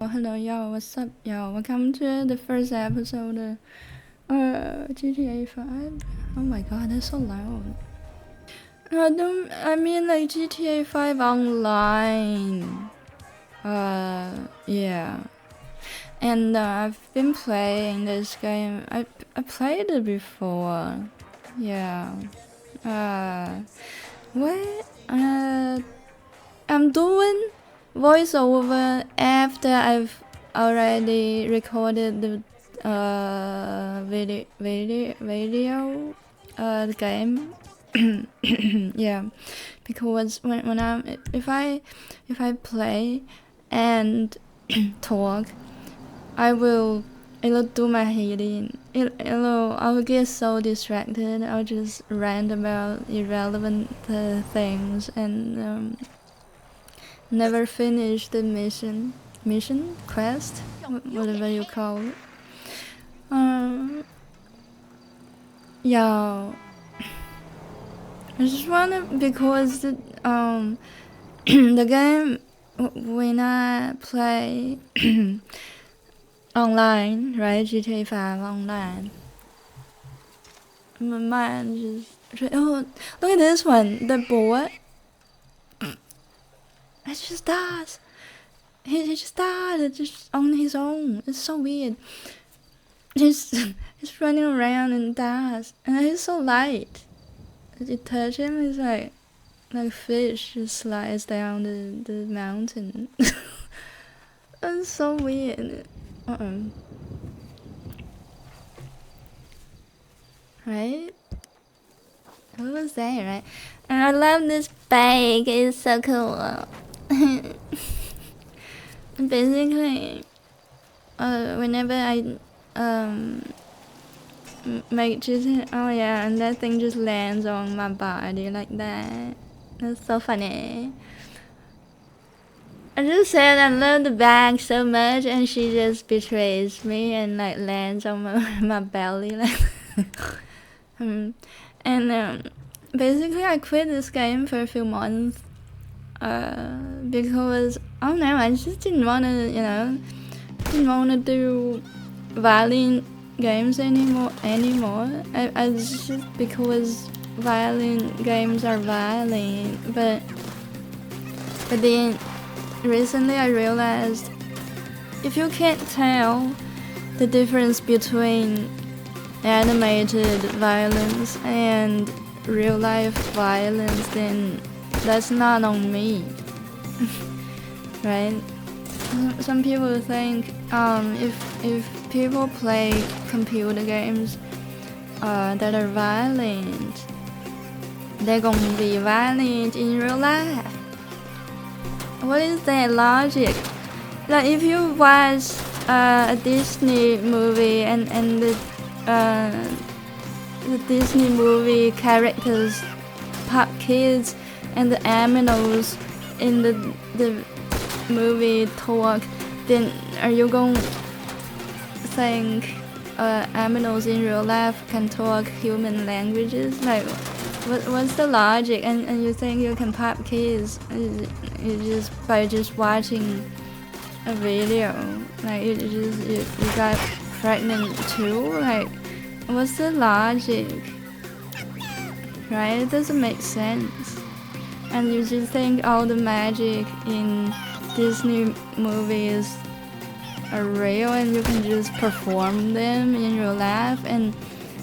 Oh, hello, yo, what's up, yo? Welcome to the first episode of GTA 5. Oh my god, that's so loud. I mean like GTA 5 online. Yeah. And I've been playing this game. I played it before. Yeah. What? I'm doing voiceover after I've already recorded the video game. Yeah, because when I'm if I play and talk, it'll do my head in. I'll get so distracted. I'll just rant about irrelevant things and never finish the mission quest, whatever you call it. Yeah, I just wanna, because the the game, when I play online, right, GTA 5 online, my mind just, oh, look at this one, the boar. It just does. He just died just on his own. It's so weird. He's running around and dies, and he's so light. You touch him, he's like a fish just slides down the mountain. It's so weird. Right? What was that, right? And I love this bag. It's so cool. Basically, whenever I make GTA, oh yeah, and that thing just lands on my body like that. That's so funny. I just said I love the bag so much, and she just betrays me and like lands on my belly like. Basically I quit this game for a few months because I don't know, I just didn't wanna do violent games anymore. I just, because violent games are violent, but then recently I realized if you can't tell the difference between animated violence and real life violence, then that's not on me. Right? Some people think if people play computer games that are violent, they're gonna be violent in real life. What is that logic? Like if you watch a Disney movie and the Disney movie characters, pop kids, and the animals in the movie talk, then are you going to think animals in real life can talk human languages? Like, what's the logic? And you think you can pop kids just by just watching a video? Like you got pregnant too? Like, what's the logic? Right? It doesn't make sense. And you just think all the magic in Disney movies are real and you can just perform them in real life, and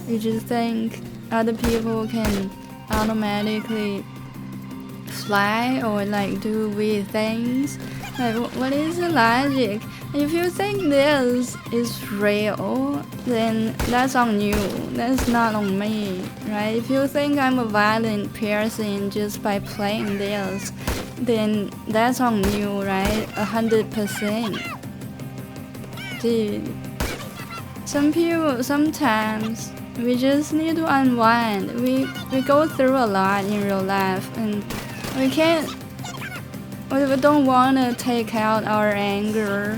you just think other people can automatically fly or like do weird things. Like, what is the logic? If you think this is real, then that's on you. That's not on me, right? If you think I'm a violent person just by playing this, then that's on you, right? 100%. Dude, some people, sometimes we just need to unwind. We go through a lot in real life, and we don't want to take out our anger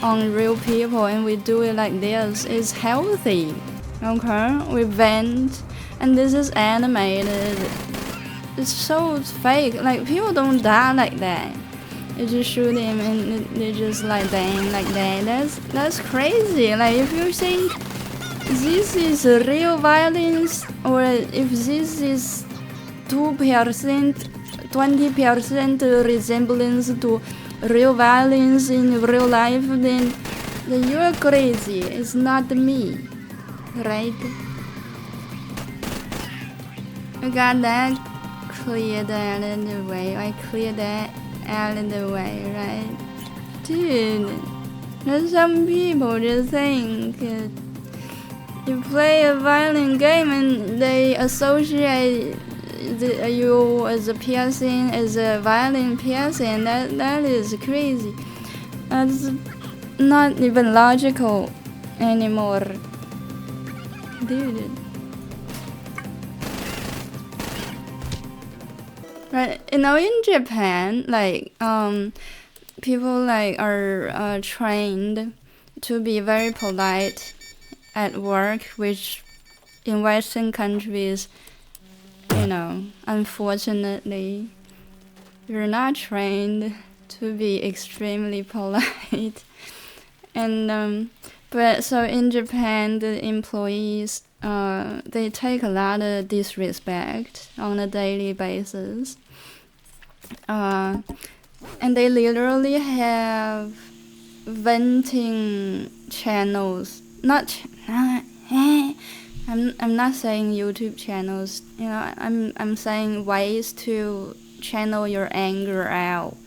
on real people, and we do it like this. It's healthy, okay? We vent, and this is animated. It's so fake. Like, people don't die like that. You just shoot him and they just like bang like that. That's crazy. Like if you think this is real violence, or if this is 2%, 20% resemblance to real violence in real life, then you're crazy. It's not me, right? I got that cleared out of the way. I cleared that out of the way, right? Dude, there's some people just think you play a violent game and they associate you as a person, as a violent person. That is crazy. That's not even logical anymore, dude. Right, in Japan, like people like are trained to be very polite at work, which in Western countries, unfortunately, you're not trained to be extremely polite. And but so in Japan, the employees they take a lot of disrespect on a daily basis. And they literally have venting channels. I'm not saying YouTube channels. I'm saying ways to channel your anger out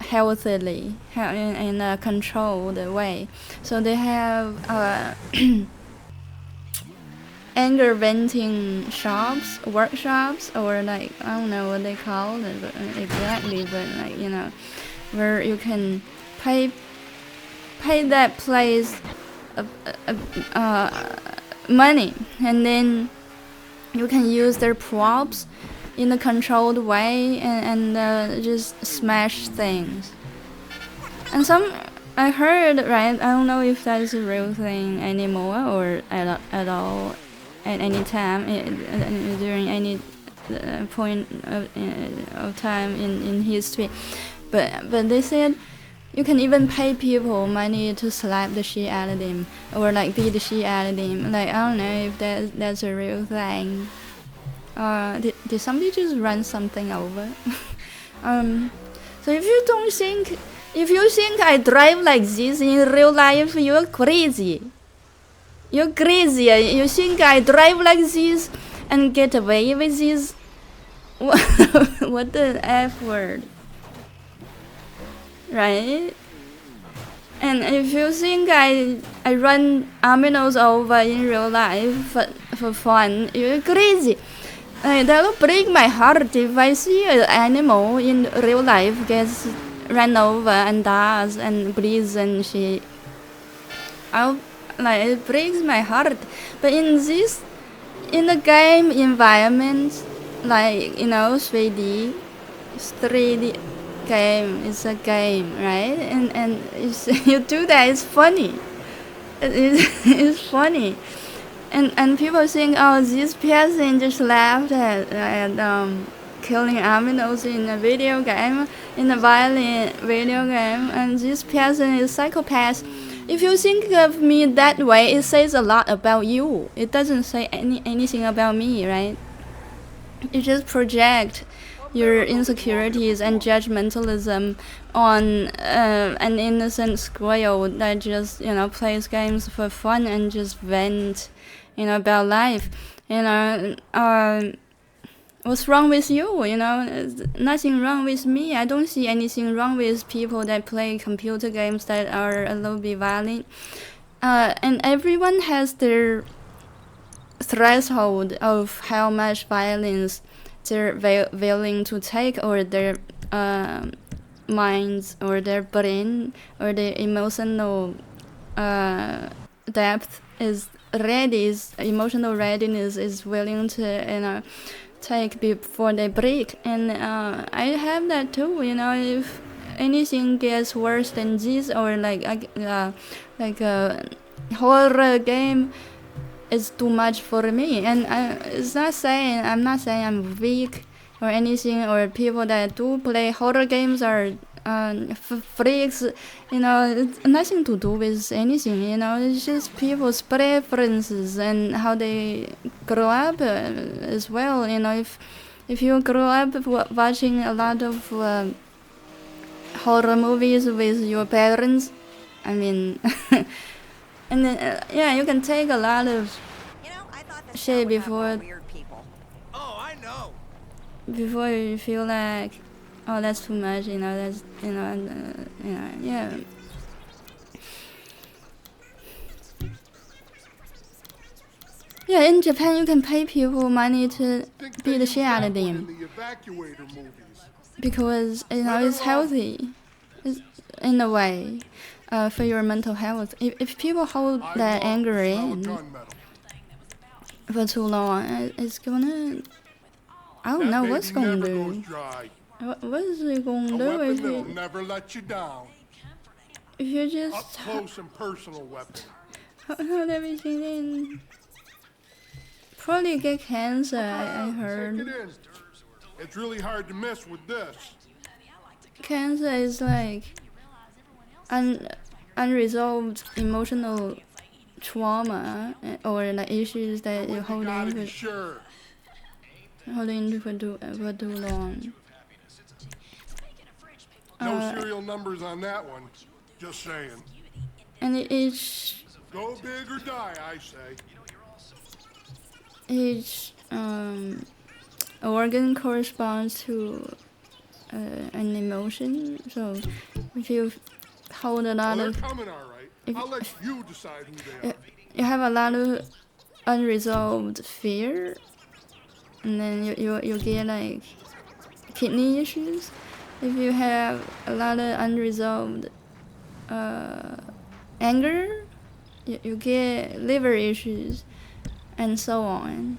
healthily, in a controlled way. So they have anger venting workshops, or like, I don't know what they call it exactly, but like, where you can pay that place money, and then you can use their props in a controlled way and just smash things. And I heard, right, I don't know if that's a real thing anymore or at all at any time during any point of time in history, but they said you can even pay people money to slap the shit out of them, or like beat the shit out of them. Like, I don't know if that's a real thing. Did somebody just run something over? So if you think I drive like this in real life, you're crazy. You're crazy. You think I drive like this and get away with this? What the F word? Right? And if you think I run aminos over in real life for fun, you're crazy. That will break my heart if I see an animal in real life gets run over and dies and bleeds and shit. It breaks my heart. But in the game environment, like, 3D game is a game, right? And you do that, it's funny. It's funny. And people think, oh, this person just laughed at killing aminos in a video game, in a violent video game, and this person is psychopath. If you think of me that way, it says a lot about you. It doesn't say anything about me, right? You just project your insecurities and judgmentalism on an innocent squirrel that just, plays games for fun and just vent, about life. What's wrong with you? Nothing wrong with me. I don't see anything wrong with people that play computer games that are a little bit violent. And everyone has their threshold of how much violence they're willing to take, or their minds, or their brain, or their emotional depth is ready. Emotional readiness is willing to, take before they break. And I have that too. If anything gets worse than this, or like a horror game, it's too much for me. And I'm not saying I'm weak or anything, or people that do play horror games or freaks, it's nothing to do with anything, it's just people's preferences and how they grow up as well. If you grow up watching a lot of horror movies with your parents, I mean, and then you can take a lot of shit before you feel like, oh, that's too much, that's, yeah. Yeah, in Japan, you can pay people money to beat the shit out of them because it's healthy, in a way, for your mental health. If people hold that anger in for too long, it's gonna, I don't know what's gonna do. What is it gonna do if you never let you down. If you just up close and personal weapon. hold everything in? Probably get cancer, I heard. Take it in. It's really hard to mess with this. Cancer is like unresolved emotional trauma or like issues that you hold in for too long. No serial numbers on that one. Just saying. And each go big or die, I say. Each organ corresponds to an emotion. So if you hold a lot of, coming, all right. I'll let you decide who they are. You have a lot of unresolved fear, and then you get like kidney issues. If you have a lot of unresolved anger, you get liver issues, and so on.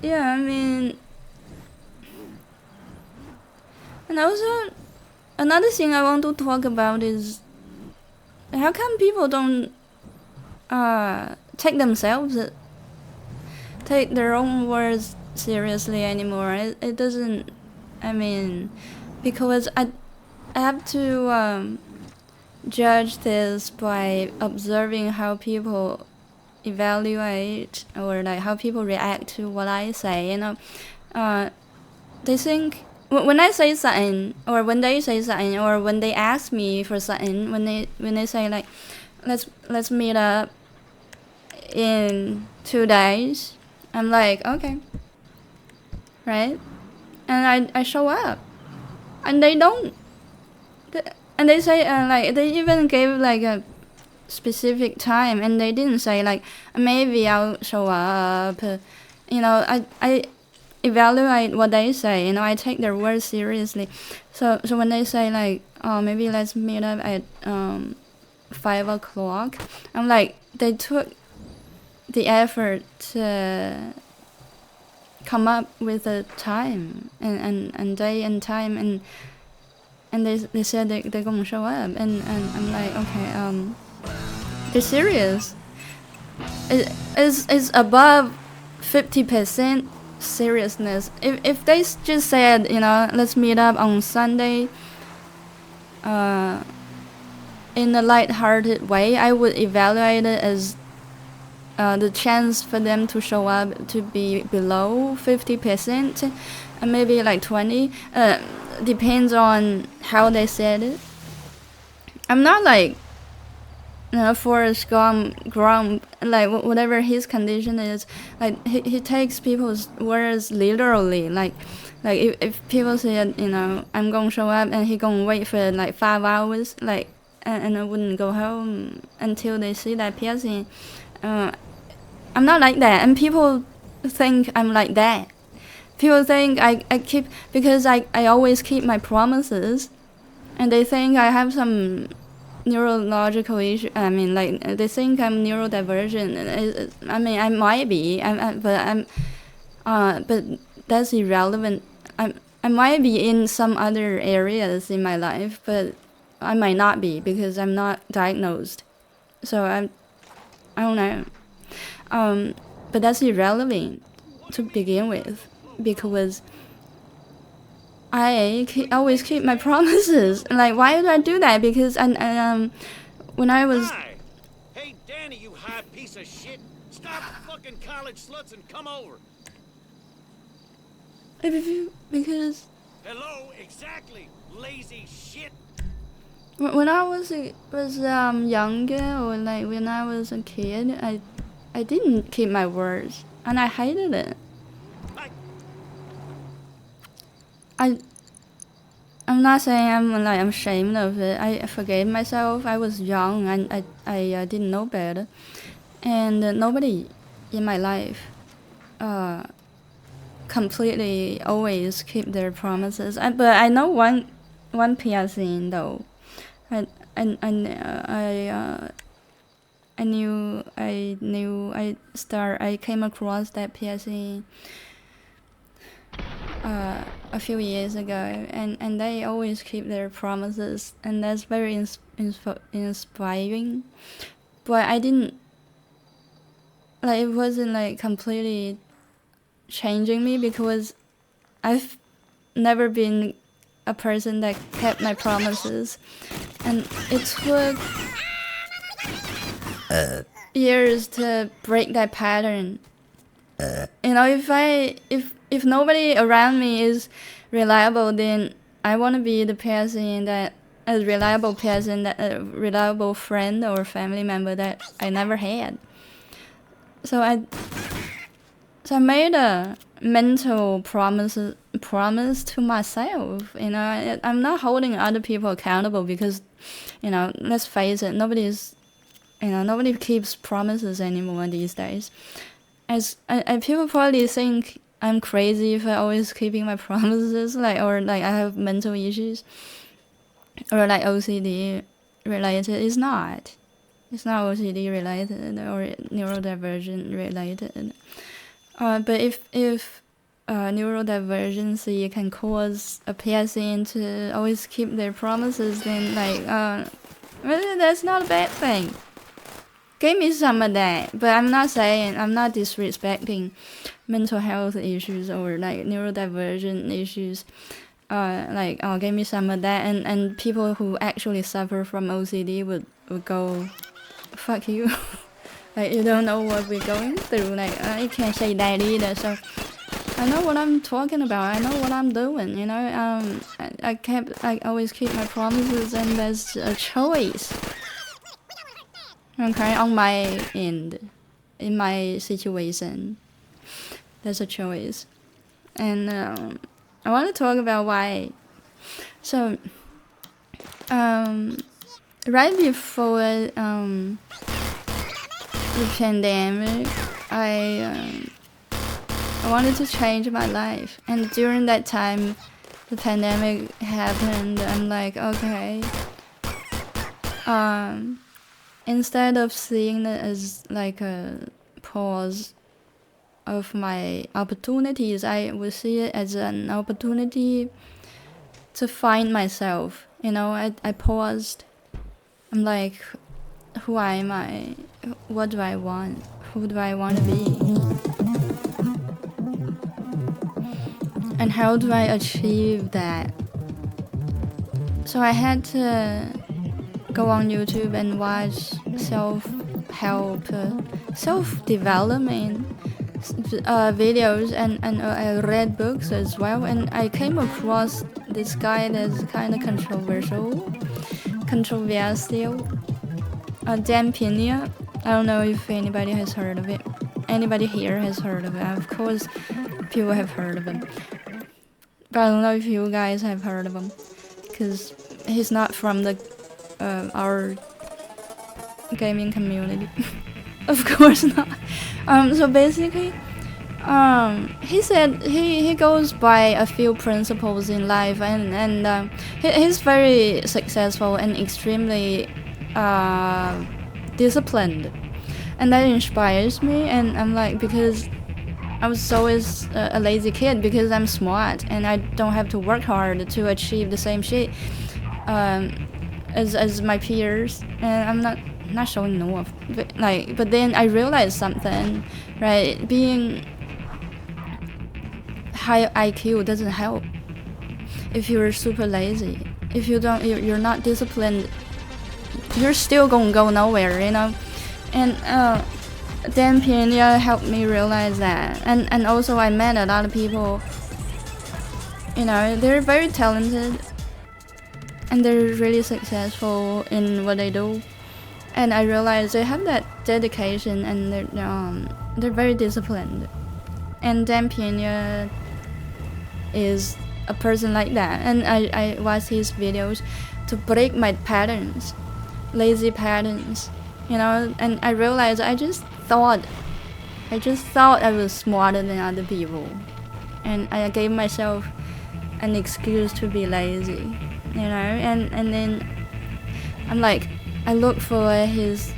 Yeah, I mean, and also another thing I want to talk about is how come people don't take their own words seriously anymore. It doesn't, I mean, because I have to judge this by observing how people evaluate or like how people react to what I say. They think when I say something, or when they say something, or when they ask me for something, when they say like, let's meet up in 2 days, I'm like, okay, right? And I show up, and they don't. And they say like they even gave like a specific time, and they didn't say like maybe I'll show up. I evaluate what they say. I take their words seriously. So when they say like, oh, maybe let's meet up at 5 o'clock, I'm like, they took the effort to come up with a time and day and time, and they said they're gonna show up, and I'm like, okay, they're serious. It's above 50% seriousness. If they just said, let's meet up on Sunday in a light-hearted way, I would evaluate it as the chance for them to show up to be below 50%, and maybe like 20. Depends on how they said it. I'm not like Forrest Gump, like whatever his condition is. Like he takes people's words literally. Like if people said, I'm gonna show up, and he gonna wait for like 5 hours, like and I wouldn't go home until they see that person. I'm not like that, and people think I'm like that. People think I keep, because I always keep my promises, and they think I have some neurological issue. I mean, like they think I'm neurodivergent. I mean, I might be, but that's irrelevant. I might be in some other areas in my life, but I might not be because I'm not diagnosed. So I don't know. But that's irrelevant to begin with, because I always keep my promises. Like, why do I do that? Because when I was Hey, Danny, you high piece of shit! Stop fucking college sluts and come over. because Hello, exactly, lazy shit. when I was younger, or like when I was a kid, I didn't keep my words, and I hated it. I'm not saying I'm ashamed of it. I forgave myself. I was young and I didn't know better, and nobody in my life completely always keep their promises. But I know one person though. I I I I came across that person a few years ago, and they always keep their promises, and that's very inspiring. But I didn't, like, it wasn't like completely changing me, because I've never been a person that kept my promises, and it took years to break that pattern. You know, if nobody around me is reliable, then I want to be the person that a reliable person, that a reliable friend or family member that I never had. So I made a mental promise to myself. You know, I'm not holding other people accountable, because, you know, let's face it, nobody keeps promises anymore these days. As people probably think I'm crazy if I always keeping my promises, or I have mental issues, or like OCD related. It's not OCD related or neurodivergent related. But if neurodivergency can cause a person to always keep their promises, then well, that's not a bad thing. Give me some of that, but I'm not disrespecting mental health issues or like neurodivergent issues. Give me some of that, and people who actually suffer from OCD would go, fuck you. Like, you don't know what we're going through. You can't say that either. So I know what I'm talking about. I know what I'm doing. You know, I always keep my promises, and there's a choice. Okay, on my end, in my situation, there's a choice, and I want to talk about why. So, right before the pandemic, I wanted to change my life, and during that time, the pandemic happened. I'm like, okay. Instead of seeing it as like a pause of my opportunities, I would see it as an opportunity to find myself. You know, I paused. I'm like, who am I? What do I want? Who do I want to be? And how do I achieve that? So I had to go on YouTube and watch self-help, self-development videos, and I read books as well, and I came across this guy that's kind of controversial, Dan Pena. I don't know if anybody has heard of it. Anybody here has heard of it? Of course, people have heard of him, but I don't know if you guys have heard of him, because he's not from our gaming community. Of course not. So basically, he said he goes by a few principles in life, and he's very successful and extremely disciplined, and that inspires me. And I'm like, because I was always a lazy kid, because I'm smart and I don't have to work hard to achieve the same shit as my peers, and I'm not showing off, but then I realized something, right? Being high IQ doesn't help if you're super lazy. If you're not disciplined, you're still gonna go nowhere, you know. And Dan Pena helped me realize that, and also I met a lot of people, you know, they're very talented and they're really successful in what they do, and I realized they have that dedication and they're very disciplined, and Dan Pena is a person like that. And I watch his videos to break my patterns, lazy patterns, you know. And I realized I just thought I was smarter than other people, and I gave myself an excuse to be lazy, you know. And then I'm like, I look for his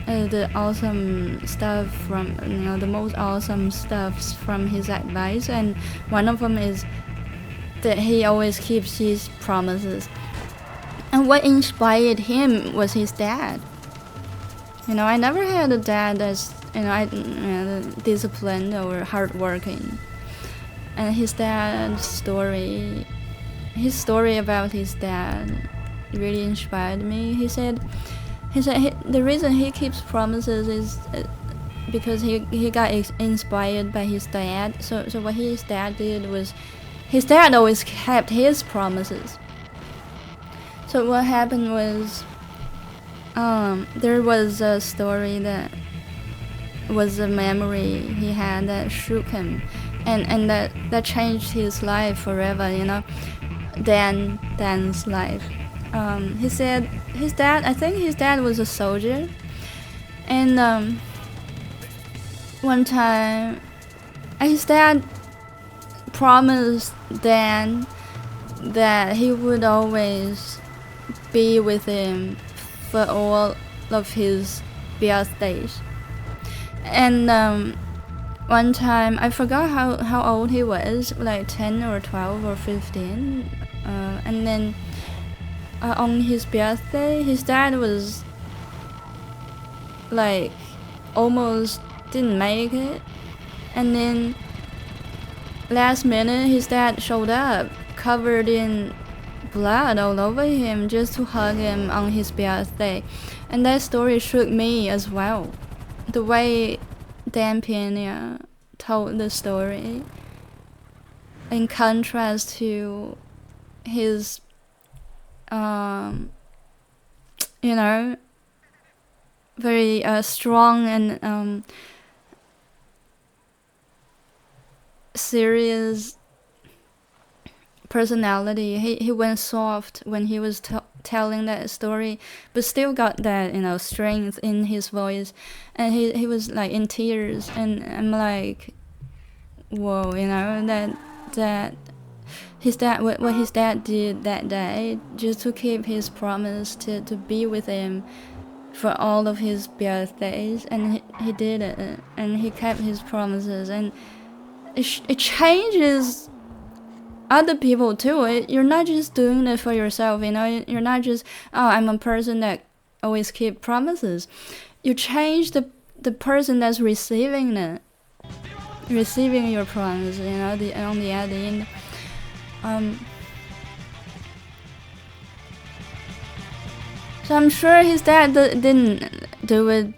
the awesome stuff from, you know, the most awesome stuffs from his advice, and one of them is that he always keeps his promises. And what inspired him was his dad. You know, I never had a dad that's, you know, disciplined or hardworking. And his story about his dad really inspired me. He said the reason he keeps promises is because he got inspired by his dad. So what his dad did was, his dad always kept his promises. So what happened was, there was a story that was a memory he had that shook him, and that changed his life forever, you know. Dan's life. He said I think his dad was a soldier, and one time his dad promised Dan that he would always be with him for all of his birthdays. And one time, I forgot how old he was, like 10 or 12 or 15, and then on his birthday, his dad was like almost didn't make it, and then last minute his dad showed up covered in blood all over him just to hug him on his birthday. And that story shook me as well. The way Dan Pena told the story, in contrast to his you know, very strong and serious personality. He went soft when he was telling that story, but still got that, you know, strength in his voice, and he was like in tears, and I'm like, whoa, you know, that his dad, what his dad did that day just to keep his promise to be with him for all of his birthdays, and he did it, and he kept his promises, and it changes other people too. You're not just doing it for yourself, you know. You're not just, oh, I'm a person that always keep promises. You change the person that's receiving your promise, you know, on the other end. So I'm sure his dad didn't do it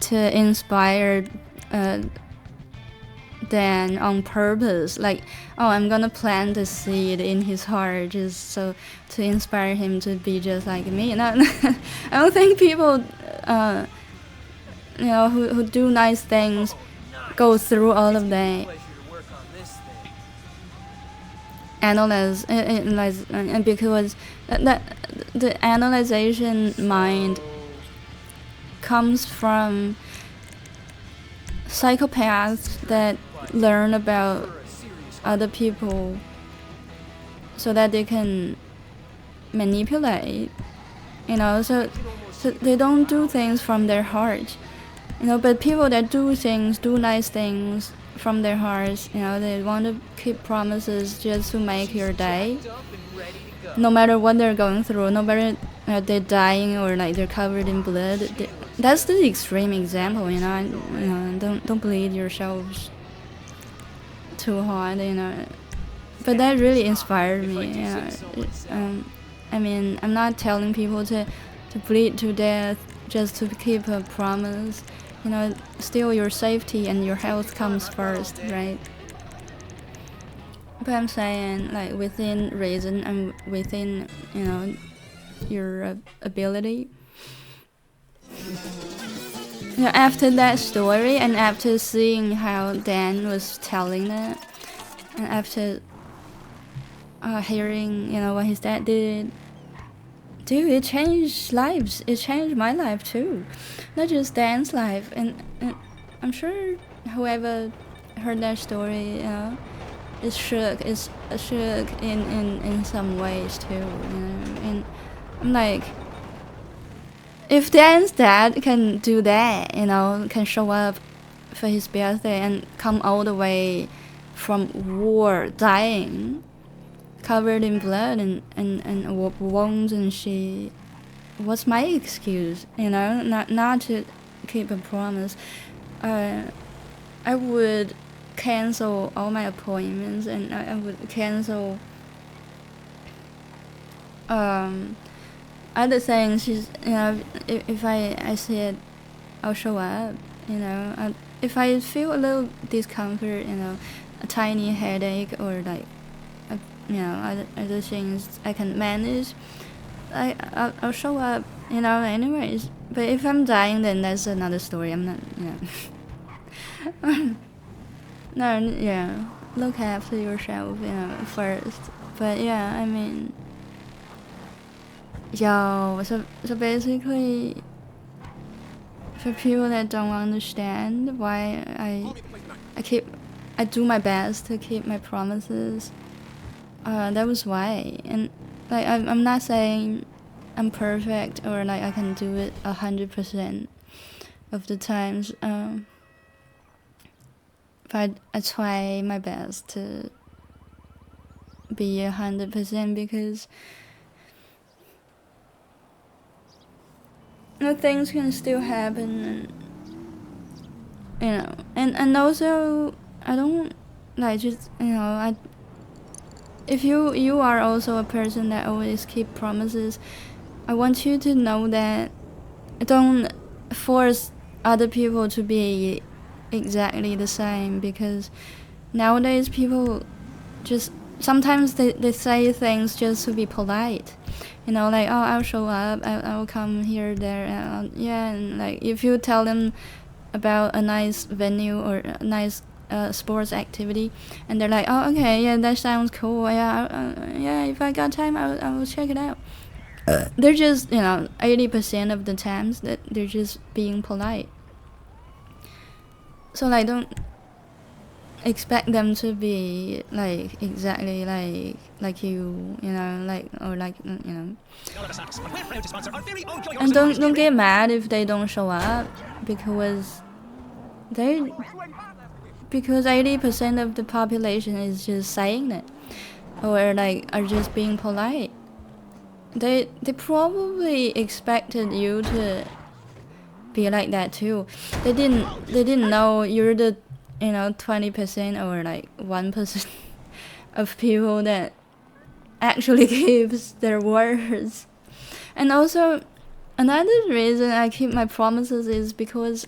to inspire Dan on purpose, like, oh, I'm gonna plant a seed in his heart just so to inspire him to be just like me. No, I don't think people, you know, who do nice things go through all of that. Analyze, and because the analyzation mind comes from psychopaths that learn about other people so that they can manipulate, you know. So they don't do things from their heart, you know. But people that do nice things from their hearts, you know, they want to keep promises just to make your day, no matter what they're going through, no matter they're dying or like they're covered in blood. That's the extreme example, you know. Don't bleed yourselves too hard, you know. But that really inspired me. I mean, I'm not telling people to bleed to death just to keep a promise. You know, still your safety and your health comes first, right? But I'm saying, like, within reason and within, you know, your ability. You know, after that story and after seeing how Dan was telling it, and after hearing, you know, what his dad did, dude, it changed lives. It changed my life too, not just Dan's life. And I'm sure whoever heard that story, you know, is shook. Is shook in some ways too, you know. And I'm like, if Dan's dad can do that, you know, can show up for his birthday and come all the way from war, dying, covered in blood and wounds and shit, what's my excuse, you know, not to keep a promise? I would cancel all my appointments, and I would cancel other things. Just, you know, if I said I'll show up, you know, if I feel a little discomfort, you know, a tiny headache or like, you know, other things I can manage, I'll show up, you know, anyways. But if I'm dying, then that's another story. I'm not, you know. No, yeah, look after yourself, you know, first. But yeah, I mean, so basically, for people that don't understand why I do my best to keep my promises, that was why. And like, I'm not saying I'm perfect or like I can do it 100% of the times. But I try my best to be 100% because, you know, things can still happen, and, you know, and also I don't like just, you know, if you are also a person that always keep promises, I want you to know that don't force other people to be exactly the same, because nowadays people just sometimes they say things just to be polite, you know, like, oh, I'll show up, I'll come here, there, yeah. And like, if you tell them about a nice venue or a nice sports activity, and they're like, oh, okay, yeah, that sounds cool, yeah, yeah, if I got time, I will check it out. They're just, you know, 80% of the times that they're just being polite. So like, don't expect them to be like exactly like you know, like, or like, you know. And don't get mad if they don't show up, because 80% of the population is just saying it, or like are just being polite. They probably expected you to be like that too. They didn't know you're the, you know, 20% or like 1% of people that actually keeps their words. And also, another reason I keep my promises is because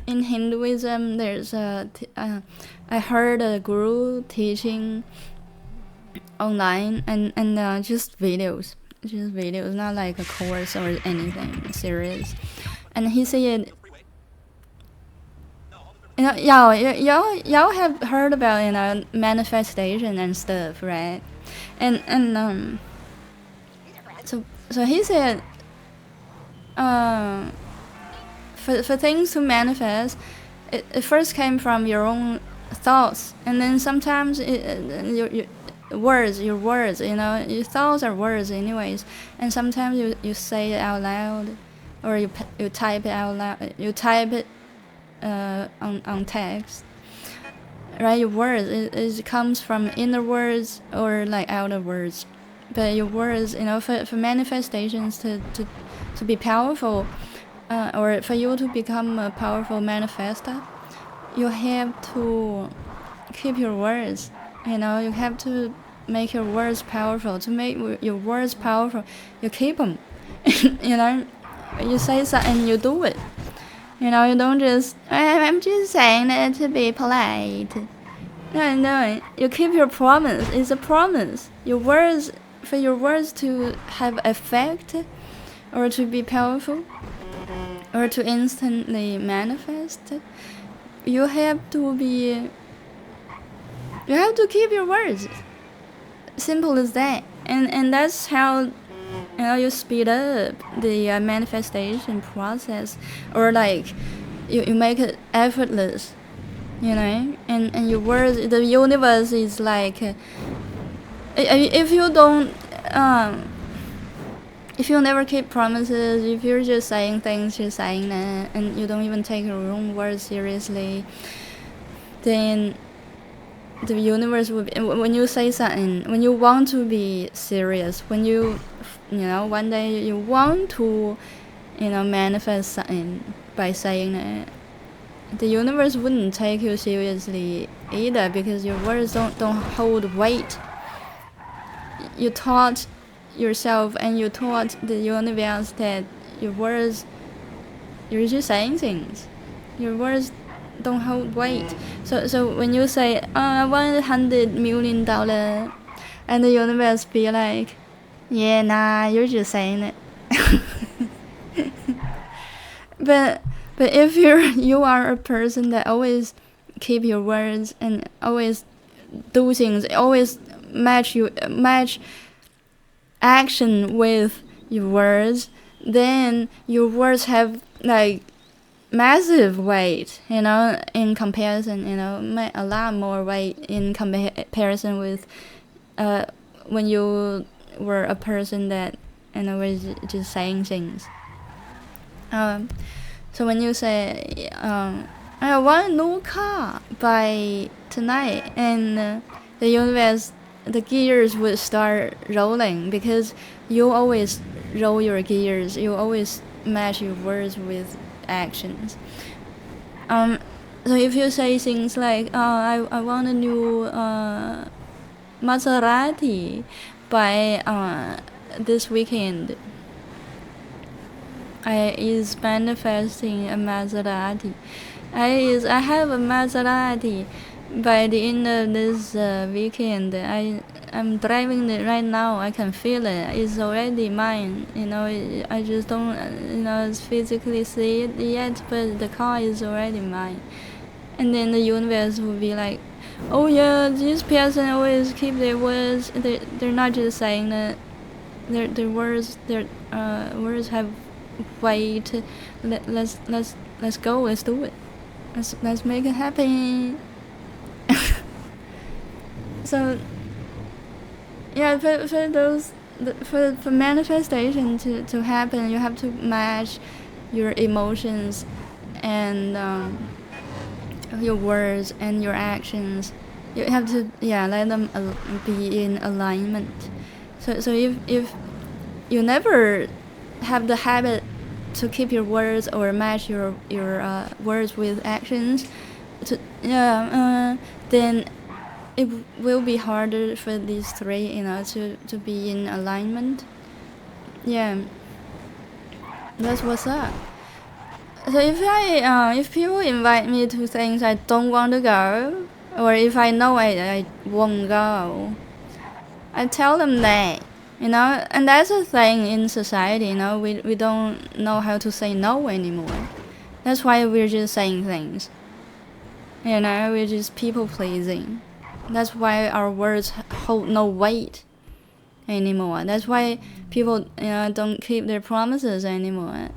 in Hinduism there's I heard a guru teaching online, and just videos, not like a course or anything serious. And he said, you know, y'all have heard about, you know, manifestation and stuff, right? And so he said, for things to manifest, it first came from your own thoughts, and then sometimes your words, you know, your thoughts are words anyways, and sometimes you say it out loud, or you type it out loud, you type it on text, right? Your words, it comes from inner words or like outer words, but your words, for manifestations to be powerful, or for you to become a powerful manifester, you have to keep your words. You have to make your words powerful. To make your words powerful, you keep them. You say something, you do it. You don't just, I'm just saying it to be polite. No, you keep your promise. It's a promise. For your words to have effect, or to be powerful, or to instantly manifest, you have to keep your words. Simple as that. And that's how you speed up the manifestation process, or like you make it effortless, and your words, the universe is like, if you don't if you never keep promises, if you're just saying things, just saying that, and you don't even take your own words seriously, then the universe will be, when you say something, when you want to be serious, when one day you want to manifest something by saying that, the universe wouldn't take you seriously either, because your words don't hold weight. You taught yourself and you taught the universe that your words, you're just saying things. Your words don't hold weight. So when you say, I want $100 million, and the universe be like, yeah, nah, you're just saying it. But if you are a person that always keep your words and always do things, always match action with your words, then your words have like massive weight, in comparison, a lot more weight in comparison with when you were a person that was just saying things. So when you say, I want a new car by tonight, and the universe, the gears would start rolling, because you always roll your gears. You always match your words with actions. So if you say things like, I want a new Maserati by this weekend, I is manifesting a Maserati. I have a Maserati by the end of this weekend. I'm driving it right now. I can feel it. It's already mine. I just don't physically see it yet, but the car is already mine. And then the universe will be like, oh yeah, this person always keep their words. They're not just saying that. Their words have weight. Let's go. Let's do it. Let's make it happen. So yeah, for manifestation to happen, you have to match your emotions and your words and your actions. You have to let them be in alignment. So if you never have the habit to keep your words or match your words with actions, then it will be harder for these three, to be in alignment. Yeah, that's what's up. So if people invite me to things I don't want to go, or if I know I won't go, I tell them that, and that's a thing in society, we don't know how to say no anymore. That's why we're just saying things, we're just people pleasing. That's why our words hold no weight anymore. That's why people don't keep their promises anymore.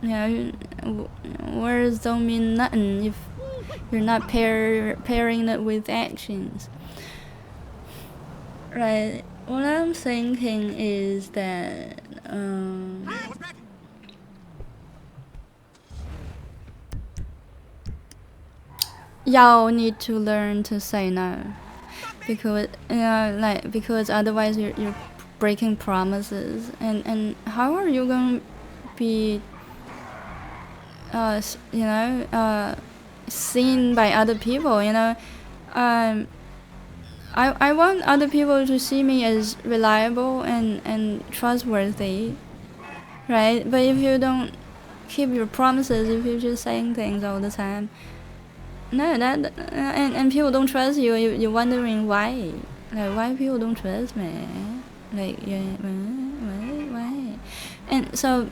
Words don't mean nothing if you're not pairing it with actions. Right. What I'm thinking is that y'all need to learn to say no, because because otherwise you're breaking promises, and how are you going to be seen by other people? I want other people to see me as reliable and trustworthy, right? But if you don't keep your promises, if you're just saying things all the time, no, that and people don't trust you. You're wondering why, like why people don't trust me, like yeah, why, and so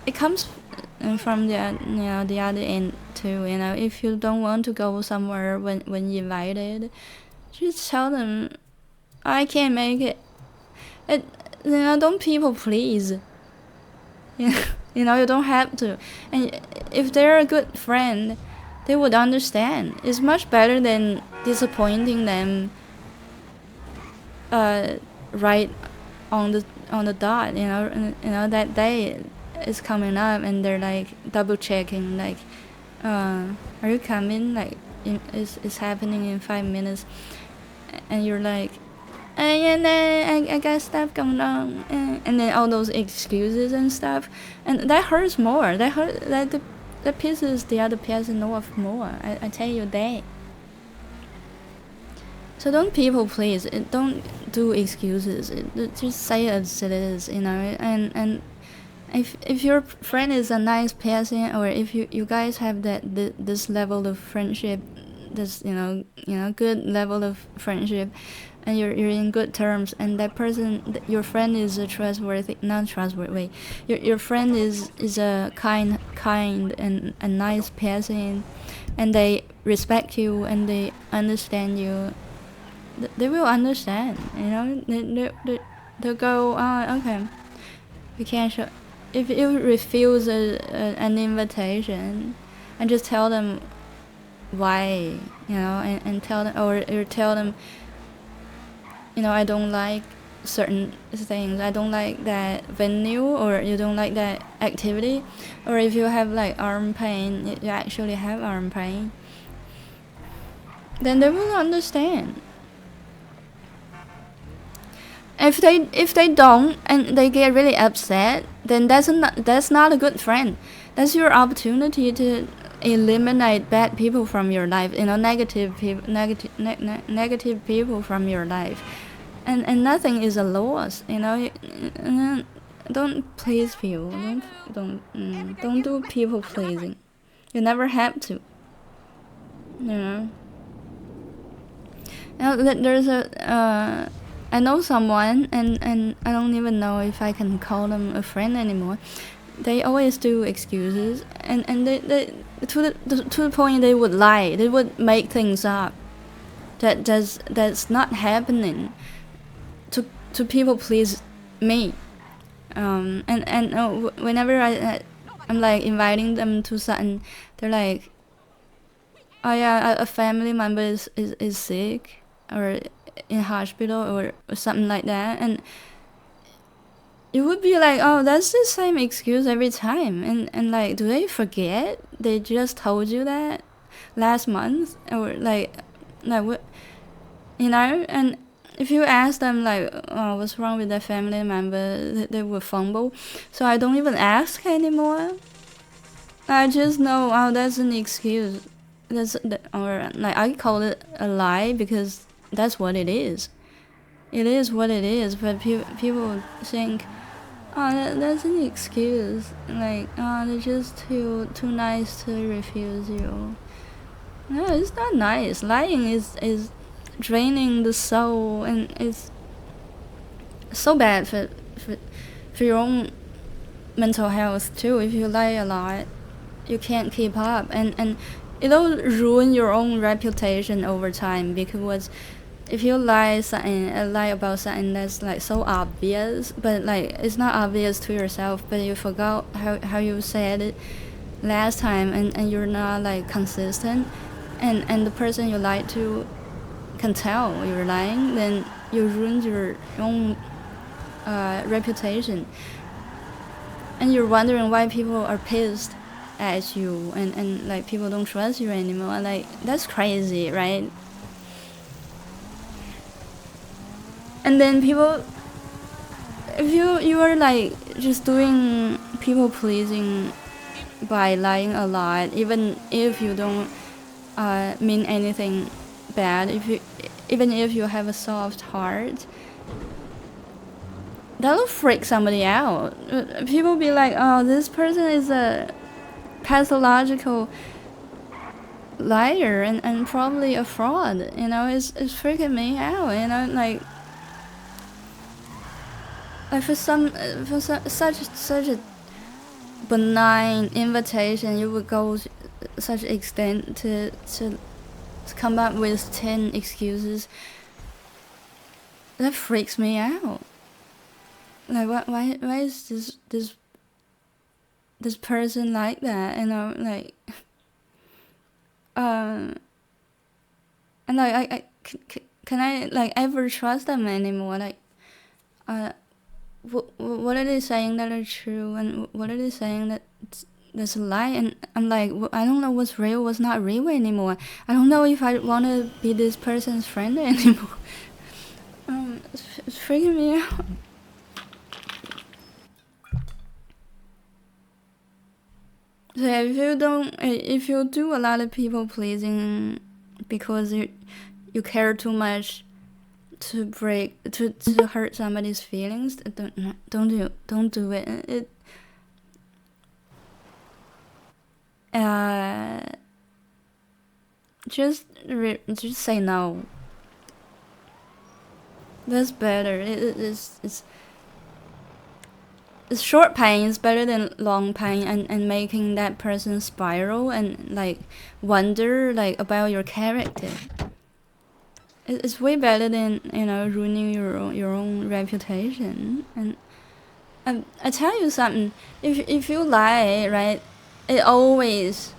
it comes from the the other end too. If you don't want to go somewhere when you're invited, just tell them I can't make it. Don't people please. You don't have to. And if they're a good friend, they would understand. It's much better than disappointing them right on the dot. That day is coming up and they're like double checking, like are you coming, like it's happening in 5 minutes, and you're like I got stuff going on, and then all those excuses and stuff, and that hurts more. That pisses the other person off more. I tell you that. So don't people please. Don't do excuses. Just say it as it is, and if your friend is a nice person, or if you guys have this level of friendship, this good level of friendship, and you're in good terms, and that person, your friend is a not trustworthy, your friend is a kind and a nice person, and they respect you and they understand you, they will understand. They'll go, oh, okay, we can't show. If you refuse an invitation, and just tell them why, and tell them, or tell them, I don't like certain things. I don't like that venue, or you don't like that activity, or if you have like arm pain, you actually have arm pain, then they will understand. If they don't and they get really upset, then that's not a good friend. That's your opportunity to eliminate bad people from your life, negative people from your life, and nothing is a loss. Don't please people. Don't do people pleasing. You never have to. There's I know someone, and I don't even know if I can call them a friend anymore. They always do excuses, and they to the point they would lie. They would make things up that's not happening to people please me. Whenever I'm like inviting them to something, they're like, oh yeah, a family member is sick or in hospital or something like that, and it would be like, oh, that's the same excuse every time, and like, do they forget they just told you that last month, or like what, and if you ask them like, oh, what's wrong with that family member, they will fumble. So I don't even ask anymore. I just know, oh, that's an excuse. Or like, I call it a lie because that's what it is. It is what it is. But people think, oh, that's an excuse. Like, oh, they're just too nice to refuse you. No, it's not nice. Lying is draining the soul, and it's so bad for your own mental health too. If you lie a lot, you can't keep up, and it'll ruin your own reputation over time, because if you lie about something that's like so obvious, but like it's not obvious to yourself, but you forgot how you said it last time, and you're not like consistent, and the person you lied to can tell you're lying, then you ruin your own reputation, and you're wondering why people are pissed at you, and like people don't trust you anymore. Like, that's crazy, right? And then people, if you are like just doing people pleasing by lying a lot, even if you don't mean anything bad, even if you have a soft heart, that'll freak somebody out. People be like, oh, this person is a pathological liar and probably a fraud, you know. It's freaking me out, you know. Like for such a benign invitation, you would go such extent to come up with 10 excuses. That freaks me out. Like why is this person like that, you know? Like and like can I like ever trust them anymore? Like what are they saying that are true, and what are they saying that's a lie? And I'm like, I don't know what's real, what's not real anymore. I don't know if I want to be this person's friend anymore. It's freaking me out. So if you do a lot of people pleasing because you care too much to hurt somebody's feelings, don't do it. Just say no. That's better. It's short pain is better than long pain, and making that person spiral and like wonder like about your character. It's way better than, you know, ruining your own reputation. And I tell you something, if you lie, right, it always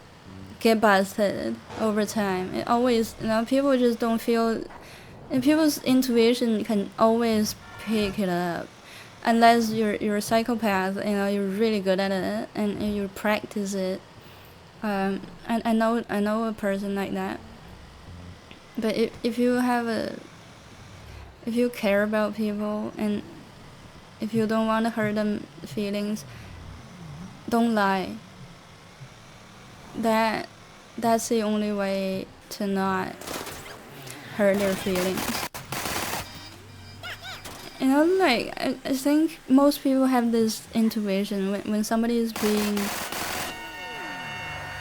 get busted over time. It always, you know, people just don't feel, and people's intuition can always pick it up. Unless you're a psychopath, you know, you're really good at it and you practice it. And I know a person like that. But if you care about people, and if you don't want to hurt them feelings, don't lie. That's the only way to not hurt their feelings. You know, like I think most people have this intuition when somebody is being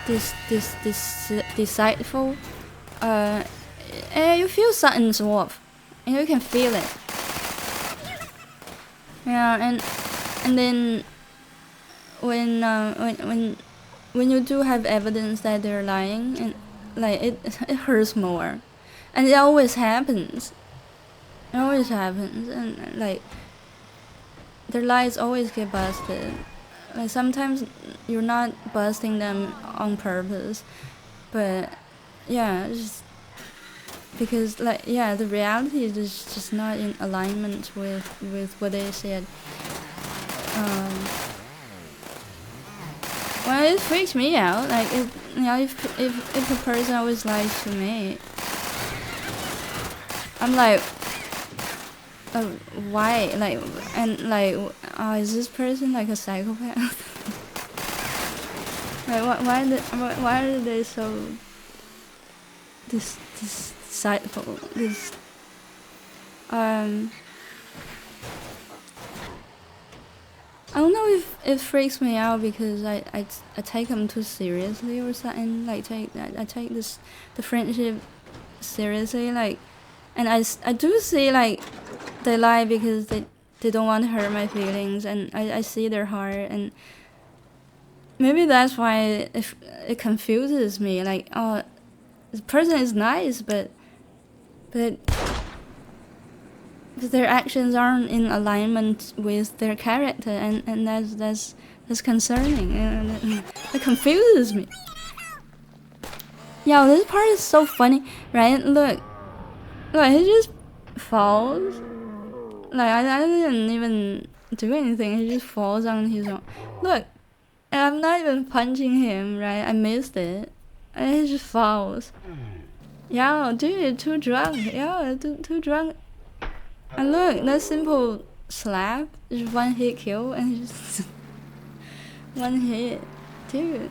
this deceitful. You feel something's off, and you can feel it. Yeah, and then when you do have evidence that they're lying, and like it hurts more, and it always happens. It always happens, and like their lies always get busted. Like sometimes you're not busting them on purpose, but yeah, just because like yeah, the reality is just not in alignment with what they said. Well, it freaks me out. Like if a person always lies to me, I'm like, why? Like, and like, is this person like a psychopath? Like, why are they so deceitful? I don't know if it freaks me out because I take them too seriously or something. Like I take the friendship seriously. Like, and I do see like they lie because they don't want to hurt my feelings, and I see their heart, and maybe that's why it confuses me. Like, oh, the person is nice, but their actions aren't in alignment with their character, and that's concerning, and it confuses me. Yo, this part is so funny, right? Look, he just falls. Like I didn't even do anything. He just falls on his own. Look, and I'm not even punching him, right? I missed it, and he just falls. Yo, dude, too drunk. Yo, too drunk. And look, that simple slap, just one hit kill, and just one hit, dude,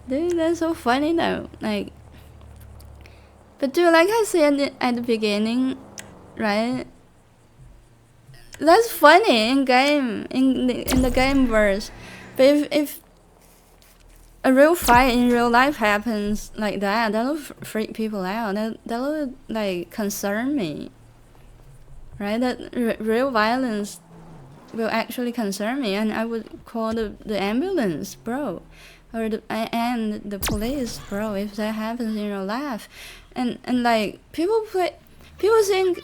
that's so funny though. Like, but dude, like I said at the beginning, right? That's funny in game, in the game verse, but if a real fight in real life happens like that, that'll freak people out. That'll like concern me, right? That real violence will actually concern me, and I would call the ambulance, bro, or and the police, bro, if that happens in real life. And like people think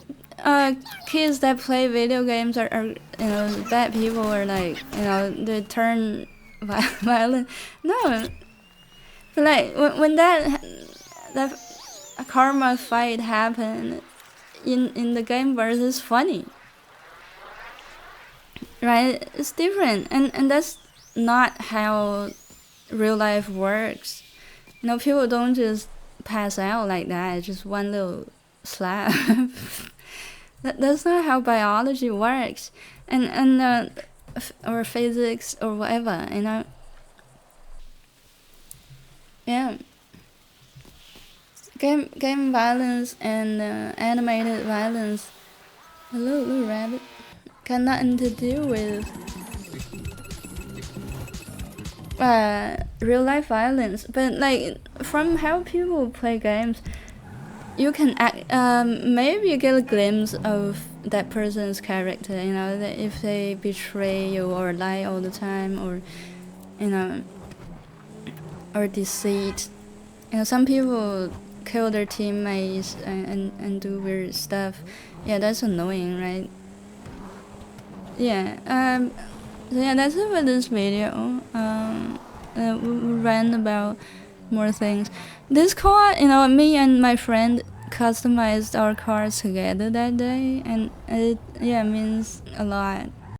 kids that play video games are bad people, or like they turn violent. No, but like when that karma fight happened in the game verse, it's funny, right? It's different, and that's not how real life works. People don't just pass out like that. It's just one little slap. That's not how biology works, and or physics or whatever. Yeah. Game violence and animated violence. Hello, rabbit. Got nothing to do with real life violence, but like from how people play games, you can maybe get a glimpse of that person's character. That if they betray you or lie all the time, or or deceit. Some people kill their teammates and do weird stuff. Yeah, that's annoying, right? Yeah. So yeah, that's it for this video. We ran about more things. This car, me and my friend customized our cars together that day, and it means a lot.